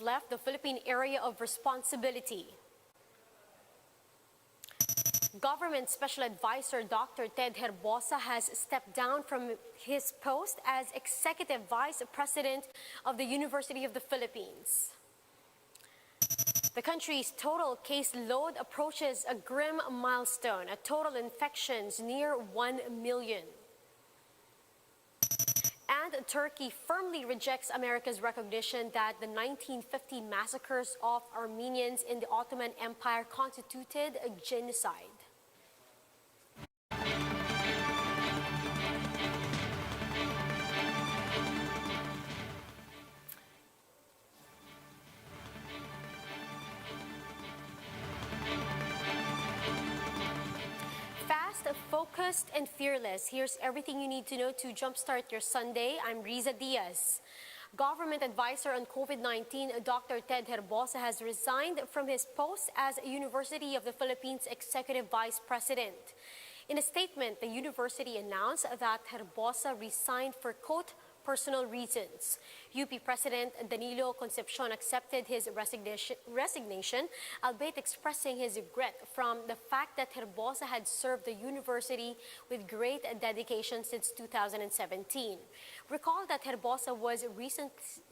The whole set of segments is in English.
left the Philippine area of responsibility. Government Special Advisor Dr. Ted Herbosa has stepped down from his post as Executive Vice President of the University of the Philippines. The country's total caseload approaches a grim milestone, a total infections near 1 million. And Turkey firmly rejects America's recognition that the 1950 massacres of Armenians in the Ottoman Empire constituted a genocide. Focused and fearless. Here's everything you need to know to jumpstart your Sunday. I'm Riza Diaz. Government Advisor on COVID-19, Dr. Ted Herbosa has resigned from his post as University of the Philippines Executive Vice President. In a statement, the university announced that Herbosa resigned for, quote, personal reasons. UP President Danilo Concepcion accepted his resignation, albeit expressing his regret from the fact that Herbosa had served the university with great dedication since 2017. Recall that Herbosa was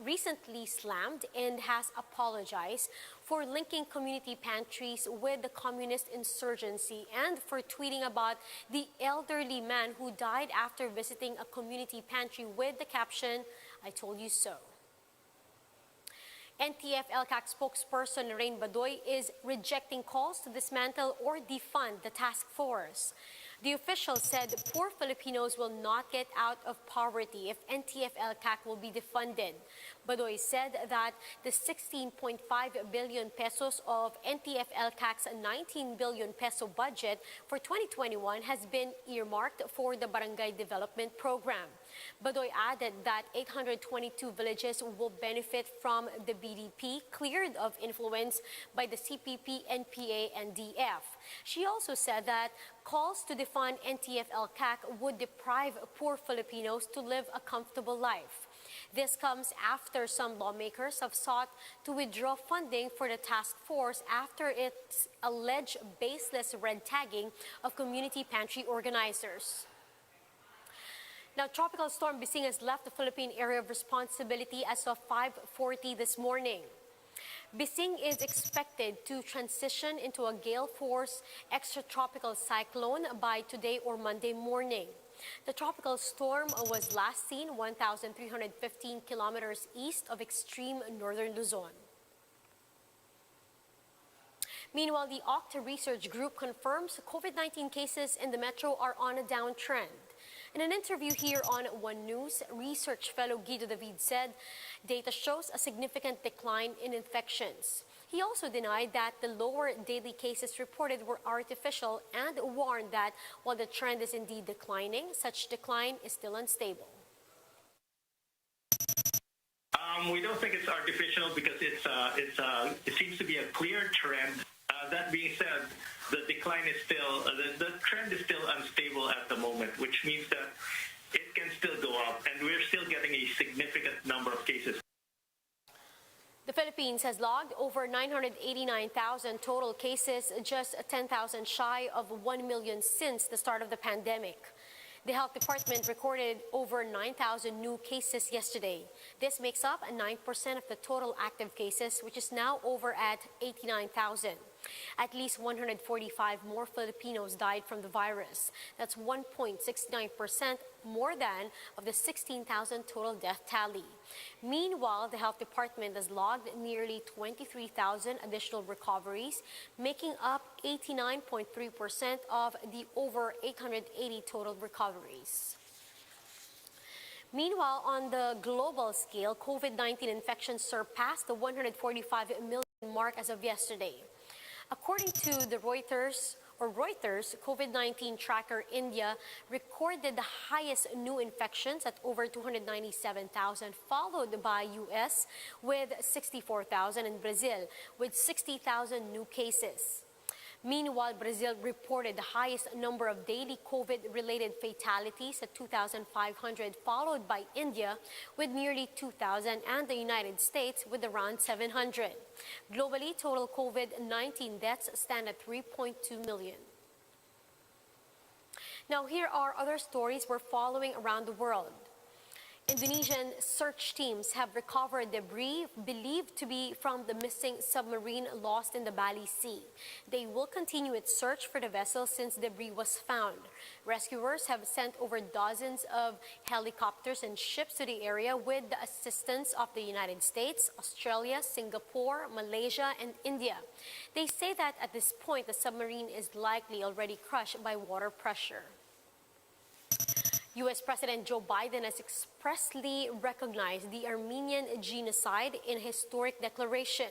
recently slammed and has apologized for linking community pantries with the communist insurgency and for tweeting about the elderly man who died after visiting a community pantry with the caption, "I told you so." NTF-ELCAC spokesperson Badoy is rejecting calls to dismantle or defund the task force. The official said poor Filipinos will not get out of poverty if NTF-ELCAC will be defunded. Badoy said that the 16.5 billion pesos of NTF-ELCAC's 19 billion peso budget for 2021 has been earmarked for the Barangay Development Program. Badoy added that 822 villages will benefit from the BDP cleared of influence by the CPP, NPA, and DF. She also said that calls to defund NTF-ELCAC would deprive poor Filipinos to live a comfortable life. This comes after some lawmakers have sought to withdraw funding for the task force after its alleged baseless red tagging of community pantry organizers. Now, Tropical Storm Bising has left the Philippine area of responsibility as of 5:40 this morning. Bising is expected to transition into a gale force extratropical cyclone by today or Monday morning. The tropical storm was last seen 1,315 kilometers east of extreme northern Luzon. Meanwhile, the Octa Research Group confirms COVID-19 cases in the metro are on a downtrend. In an interview here on One News, research fellow Guido David said data shows a significant decline in infections. He also denied that the lower daily cases reported were artificial and warned that while the trend is indeed declining, such decline is still unstable. We don't think it's artificial because it seems to be a clear trend. That being said, the decline is still, the trend is still unstable at the moment, which means that it can still go up, and we're still getting a significant number of cases. The Philippines has logged over 989,000 total cases, just 10,000 shy of 1 million since the start of the pandemic. The Health Department recorded over 9,000 new cases yesterday. This makes up 9% of the total active cases, which is now over at 89,000. At least 145 more Filipinos died from the virus. That's 1.69% more than of the 16,000 total death tally. Meanwhile, the Health Department has logged nearly 23,000 additional recoveries, making up 89.3% of the over 880 total recoveries. Meanwhile, on the global scale, COVID-19 infections surpassed the 145 million mark as of yesterday. According to the Reuters, COVID-19 tracker, India recorded the highest new infections at over 297,000, followed by US with 64,000 and Brazil with 60,000 new cases. Meanwhile, Brazil reported the highest number of daily COVID-related fatalities at 2,500, followed by India with nearly 2,000 and the United States with around 700. Globally, total COVID-19 deaths stand at 3.2 million. Now, here are other stories we're following around the world. Indonesian search teams have recovered debris believed to be from the missing submarine lost in the Bali Sea. They will continue its search for the vessel since debris was found. Rescuers have sent over dozens of helicopters and ships to the area with the assistance of the United States, Australia, Singapore, Malaysia, and India. They say that at this point, the submarine is likely already crushed by water pressure. U.S. President Joe Biden has expressly recognized the Armenian genocide in a historic declaration.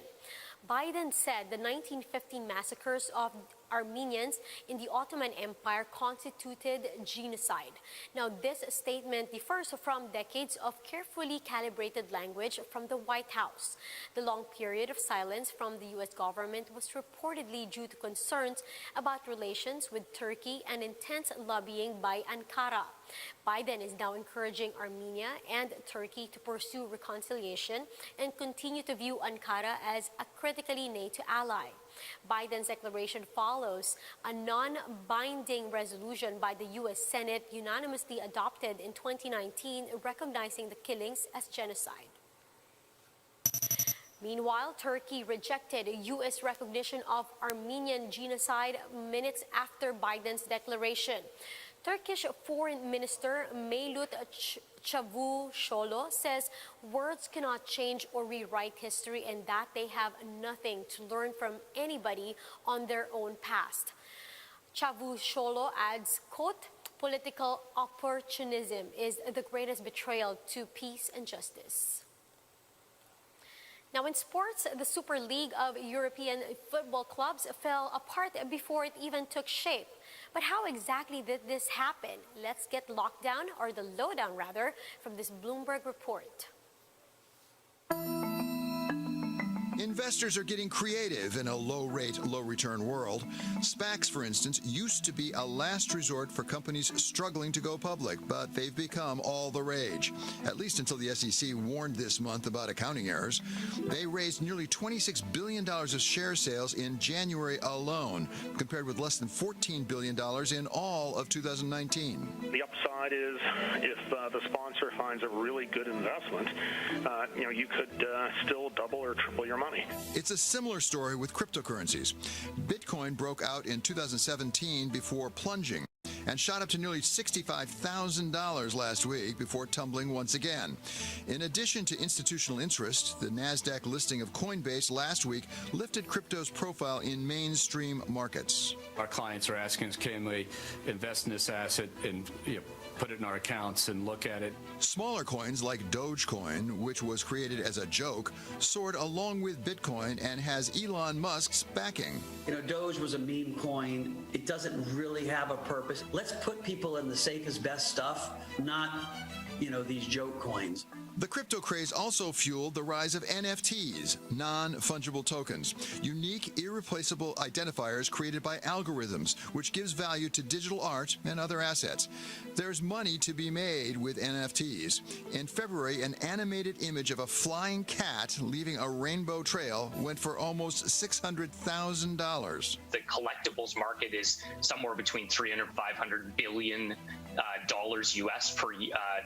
Biden said the 1915 massacres of Armenians in the Ottoman Empire constituted genocide. Now, this statement differs from decades of carefully calibrated language from the White House. The long period of silence from the U.S. government was reportedly due to concerns about relations with Turkey and intense lobbying by Ankara. Biden is now encouraging Armenia and Turkey to pursue reconciliation and continue to view Ankara as a critically NATO ally. Biden's declaration follows a non-binding resolution by the U.S. Senate unanimously adopted in 2019 recognizing the killings as genocide. Meanwhile, Turkey rejected U.S. recognition of Armenian genocide minutes after Biden's declaration. Turkish Foreign Minister Mevlut Çavuşoğlu says words cannot change or rewrite history and that they have nothing to learn from anybody on their own past. Çavuşoğlu adds, quote, political opportunism is the greatest betrayal to peace and justice. Now in sports, the Super League of European football clubs fell apart before it even took shape. But how exactly did this happen? Let's get locked down, or the lowdown rather, from this Bloomberg report. Investors are getting creative in a low-rate, low-return world. SPACs, for instance, used to be a last resort for companies struggling to go public, but they've become all the rage, at least until the SEC warned this month about accounting errors. They raised nearly $26 billion of share sales in January alone, compared with less than $14 billion in all of 2019. The upside is if the sponsor finds a really good investment, you could still double or triple your money. It's a similar story with cryptocurrencies. Bitcoin broke out in 2017 before plunging and shot up to nearly $65,000 last week before tumbling once again. In addition to institutional interest, the NASDAQ listing of Coinbase last week lifted crypto's profile in mainstream markets. Our clients are asking us, can we invest in this asset and put it in our accounts and look at it? Smaller coins like Dogecoin, which was created as a joke, soared along with Bitcoin and has Elon Musk's backing. Doge was a meme coin. It doesn't really have a purpose. Let's put people in the safest, best stuff, not, these joke coins. The crypto craze also fueled the rise of NFTs, non-fungible tokens, unique, irreplaceable identifiers created by algorithms, which gives value to digital art and other assets. There's money to be made with NFTs. In February, an animated image of a flying cat leaving a rainbow trail went for almost $600,000. The collectibles market is somewhere between $300 and $500 billion US per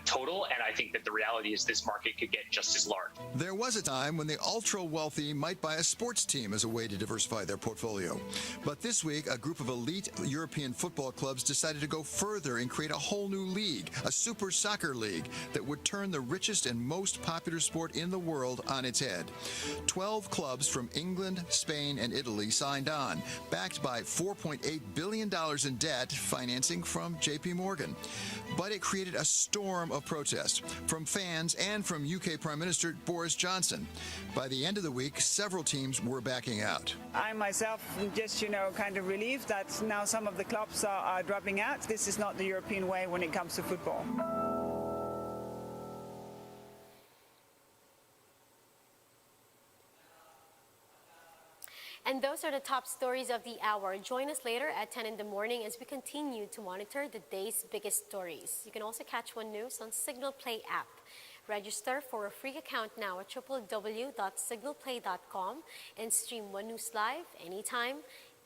total, and I think that the reality is this market could get just as large. There was a time when the ultra-wealthy might buy a sports team as a way to diversify their portfolio. But this week, a group of elite European football clubs decided to go further and create a whole new league, a super soccer league that would turn the richest and most popular sport in the world on its head. 12 clubs from England, Spain, and Italy signed on, backed by $4.8 billion in debt financing from JP Morgan. But it created a storm of protest from fans and from UK Prime Minister Boris Johnson. By the end of the week, several teams were backing out. I myself am just, kind of relieved that now some of the clubs are dropping out. This is not the European way when it comes to football. And those those are the top stories of the hour. Join us later at 10 in the morning as we continue to monitor the day's biggest stories. You can also catch One News on Signal Play app. Register for a free account now at www.signalplay.com and stream One News live anytime,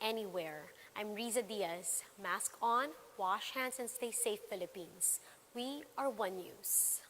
anywhere. I'm Riza Diaz. Mask on, wash hands, and stay safe, Philippines. We are One News.